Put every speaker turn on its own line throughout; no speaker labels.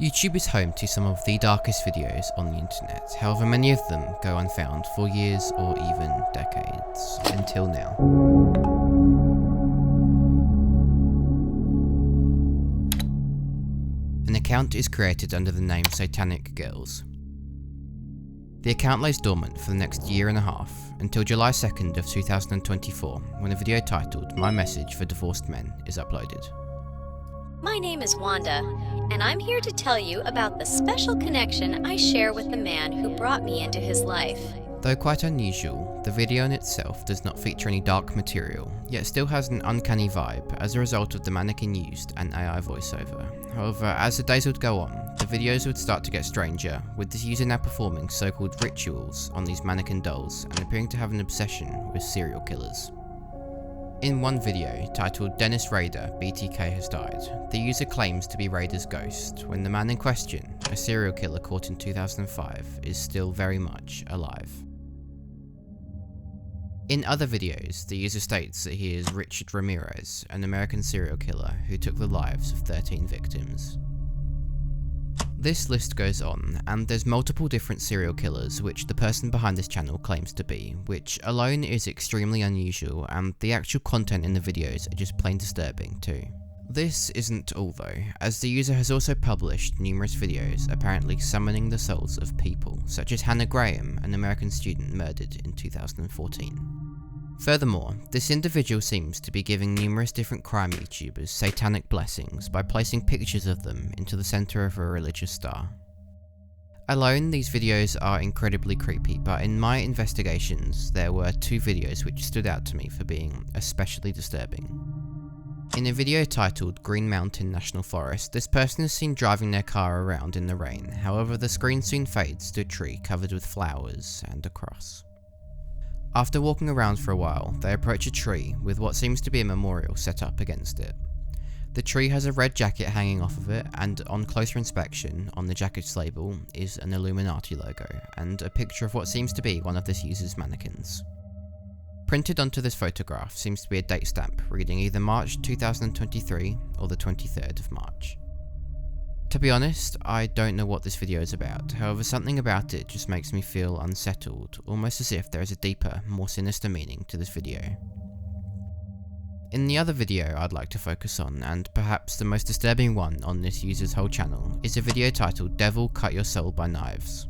YouTube is home to some of the darkest videos on the internet, however many of them go unfound for years or even decades, until now. An account is created under the name Satanic Girls. The account lays dormant for the next year and a half, until July 2nd of 2024, when a video titled My Message for Divorced Men is uploaded.
My name is Wanda, and I'm here to tell you about the special connection I share with the man who brought me into his life.
Though quite unusual, the video in itself does not feature any dark material, yet still has an uncanny vibe as a result of the mannequin used and AI voiceover. However, as the days would go on, the videos would start to get stranger, with this user now performing so-called rituals on these mannequin dolls and appearing to have an obsession with serial killers. In one video, titled Dennis Rader BTK has died, the user claims to be Rader's ghost, when the man in question, a serial killer caught in 2005, is still very much alive. In other videos, the user states that he is Richard Ramirez, an American serial killer who took the lives of 13 victims. This list goes on, and there's multiple different serial killers which the person behind this channel claims to be, which alone is extremely unusual, and the actual content in the videos are just plain disturbing too. This isn't all though, as the user has also published numerous videos apparently summoning the souls of people, such as Hannah Graham, an American student murdered in 2014. Furthermore, this individual seems to be giving numerous different crime YouTubers satanic blessings by placing pictures of them into the center of a religious star. Alone, these videos are incredibly creepy, but in my investigations, there were two videos which stood out to me for being especially disturbing. In a video titled Green Mountain National Forest, this person is seen driving their car around in the rain, however the screen soon fades to a tree covered with flowers and a cross. After walking around for a while, they approach a tree with what seems to be a memorial set up against it. The tree has a red jacket hanging off of it, and on closer inspection, on the jacket's label, is an Illuminati logo, and a picture of what seems to be one of this user's mannequins. Printed onto this photograph seems to be a date stamp reading either March 2023 or the 23rd of March. To be honest, I don't know what this video is about, however something about it just makes me feel unsettled, almost as if there is a deeper, more sinister meaning to this video. In the other video I'd like to focus on, and perhaps the most disturbing one on this user's whole channel, is a video titled Devil Cut Your Soul by Knives.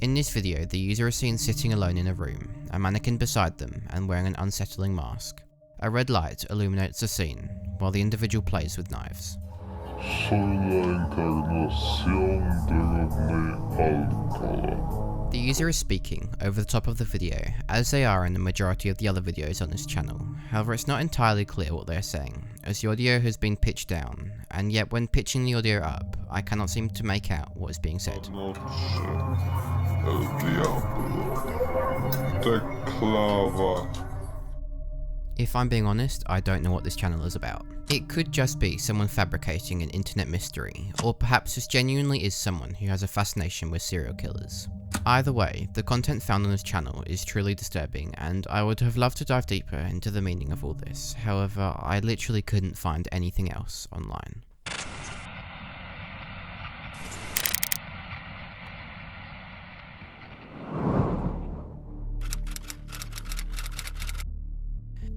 In this video, the user is seen sitting alone in a room, a mannequin beside them and wearing an unsettling mask. A red light illuminates the scene, while the individual plays with knives. The user is speaking over the top of the video, as they are in the majority of the other videos on this channel. However, it's not entirely clear what they are saying, as the audio has been pitched down, and yet when pitching the audio up, I cannot seem to make out what is being said. If I'm being honest, I don't know what this channel is about. It could just be someone fabricating an internet mystery, or perhaps this genuinely is someone who has a fascination with serial killers. Either way, the content found on this channel is truly disturbing, and I would have loved to dive deeper into the meaning of all this. However, I literally couldn't find anything else online.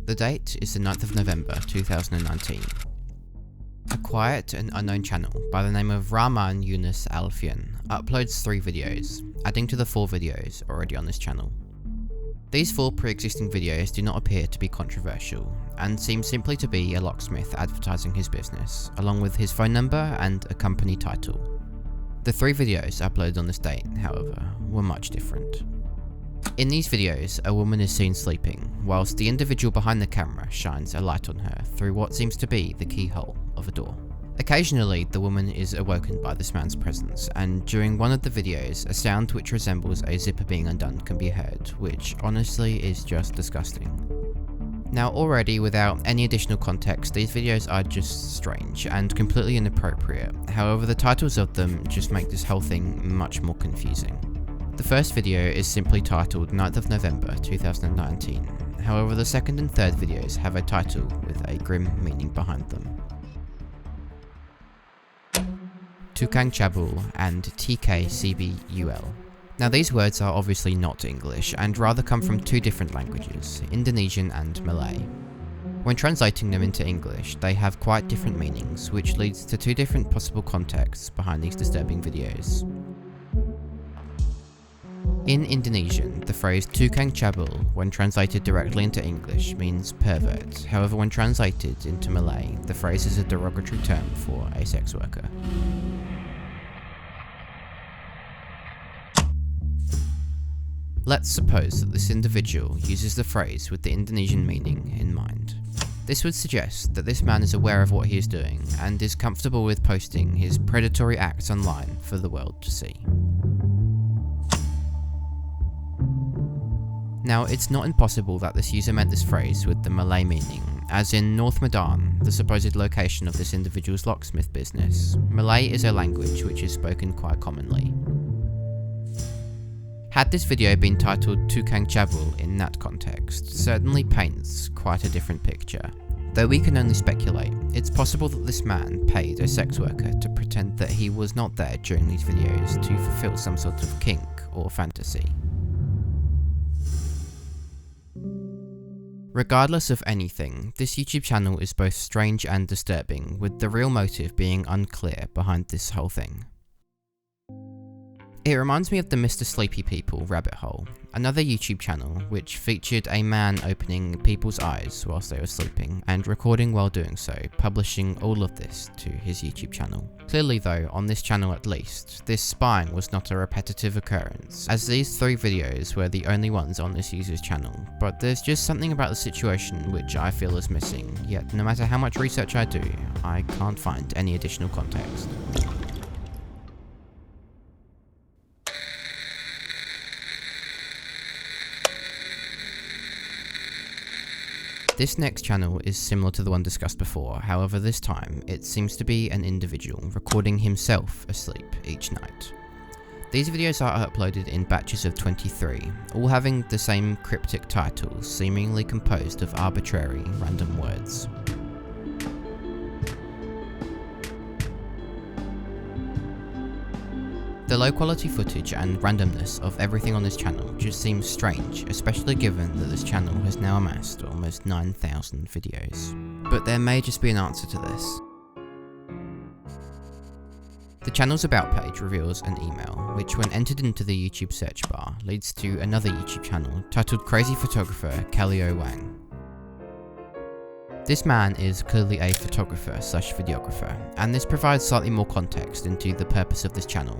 The date is the 9th of November 2019. A quiet and unknown channel by the name of Rahman Yunus Alfian uploads 3 videos, adding to the 4 videos already on this channel. These 4 pre-existing videos do not appear to be controversial, and seem simply to be a locksmith advertising his business, along with his phone number and a company title. The 3 videos uploaded on this date, however, were much different. In these videos, a woman is seen sleeping, whilst the individual behind the camera shines a light on her through what seems to be the keyhole of a door. Occasionally, the woman is awoken by this man's presence, and during one of the videos, a sound which resembles a zipper being undone can be heard, which honestly is just disgusting. Now already, without any additional context, these videos are just strange and completely inappropriate. However, the titles of them just make this whole thing much more confusing. The first video is simply titled 9th of November 2019, however the second and third videos have a title with a grim meaning behind them. Tukang Cabul and TKCBUL. Now these words are obviously not English and rather come from two different languages, Indonesian and Malay. When translating them into English, they have quite different meanings, which leads to two different possible contexts behind these disturbing videos. In Indonesian, the phrase Tukang Cabul, when translated directly into English, means pervert. However, when translated into Malay, the phrase is a derogatory term for a sex worker. Let's suppose that this individual uses the phrase with the Indonesian meaning in mind. This would suggest that this man is aware of what he is doing and is comfortable with posting his predatory acts online for the world to see. Now, it's not impossible that this user meant this phrase with the Malay meaning, as in North Medan, the supposed location of this individual's locksmith business. Malay is a language which is spoken quite commonly. Had this video been titled Tukang Cabul in that context, certainly paints quite a different picture. Though we can only speculate, it's possible that this man paid a sex worker to pretend that he was not there during these videos to fulfill some sort of kink or fantasy. Regardless of anything, this YouTube channel is both strange and disturbing, with the real motive being unclear behind this whole thing. It reminds me of the Mr. Sleepy People rabbit hole, another YouTube channel which featured a man opening people's eyes whilst they were sleeping and recording while doing so, publishing all of this to his YouTube channel. Clearly though, on this channel at least, this spying was not a repetitive occurrence, as these 3 videos were the only ones on this user's channel, but there's just something about the situation which I feel is missing, yet no matter how much research I do, I can't find any additional context. This next channel is similar to the one discussed before, however this time it seems to be an individual recording himself asleep each night. These videos are uploaded in batches of 23, all having the same cryptic titles, seemingly composed of arbitrary, random words. The low quality footage and randomness of everything on this channel just seems strange, especially given that this channel has now amassed almost 9,000 videos. But there may just be an answer to this. The channel's about page reveals an email, which when entered into the YouTube search bar, leads to another YouTube channel titled Crazy Photographer Kaleo Wang. This man is clearly a photographer slash videographer, and this provides slightly more context into the purpose of this channel.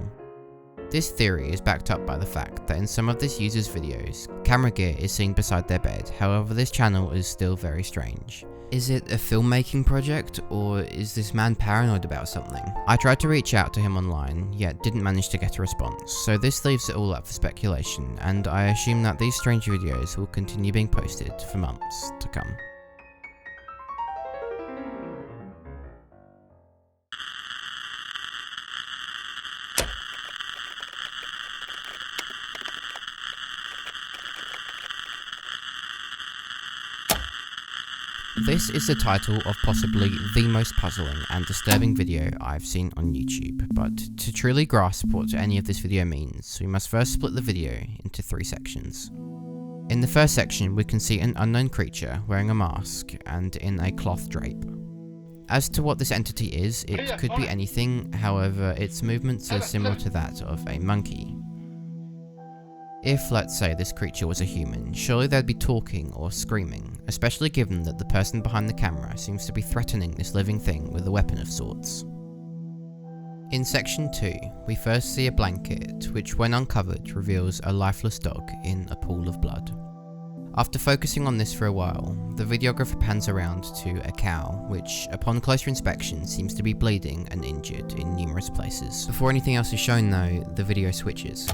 This theory is backed up by the fact that in some of this user's videos, camera gear is seen beside their bed, however this channel is still very strange. Is it a filmmaking project, or is this man paranoid about something? I tried to reach out to him online, yet didn't manage to get a response, so this leaves it all up for speculation, and I assume that these strange videos will continue being posted for months to come. This is the title of possibly the most puzzling and disturbing video I've seen on YouTube, but to truly grasp what any of this video means, we must first split the video into 3 sections. In the first section, we can see an unknown creature wearing a mask and in a cloth drape. As to what this entity is, it could be anything, however its movements are similar to that of a monkey. If, let's say, this creature was a human, surely they'd be talking or screaming, especially given that the person behind the camera seems to be threatening this living thing with a weapon of sorts. In section 2, we first see a blanket, which when uncovered reveals a lifeless dog in a pool of blood. After focusing on this for a while, the videographer pans around to a cow, which upon closer inspection seems to be bleeding and injured in numerous places. Before anything else is shown though, the video switches.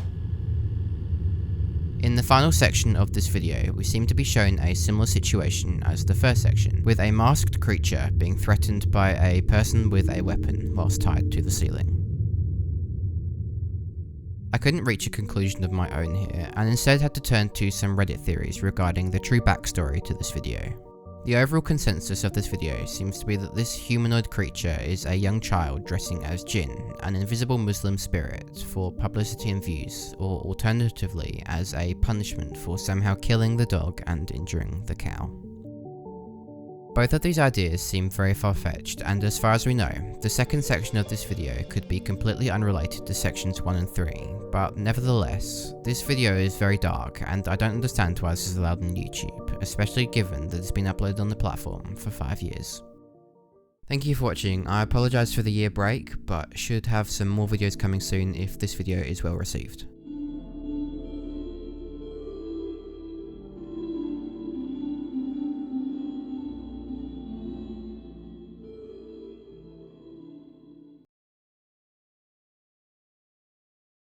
In the final section of this video, we seem to be shown a similar situation as the first section, with a masked creature being threatened by a person with a weapon whilst tied to the ceiling. I couldn't reach a conclusion of my own here, and instead had to turn to some Reddit theories regarding the true backstory to this video. The overall consensus of this video seems to be that this humanoid creature is a young child dressing as Jinn, an invisible Muslim spirit, for publicity and views, or alternatively as a punishment for somehow killing the dog and injuring the cow. Both of these ideas seem very far-fetched, and as far as we know, the second section of this video could be completely unrelated to sections 1 and 3, but nevertheless, this video is very dark, and I don't understand why this is allowed on YouTube, especially given that it's been uploaded on the platform for 5 years. Thank you for watching. I apologise for the year break, but should have some more videos coming soon if this video is well received.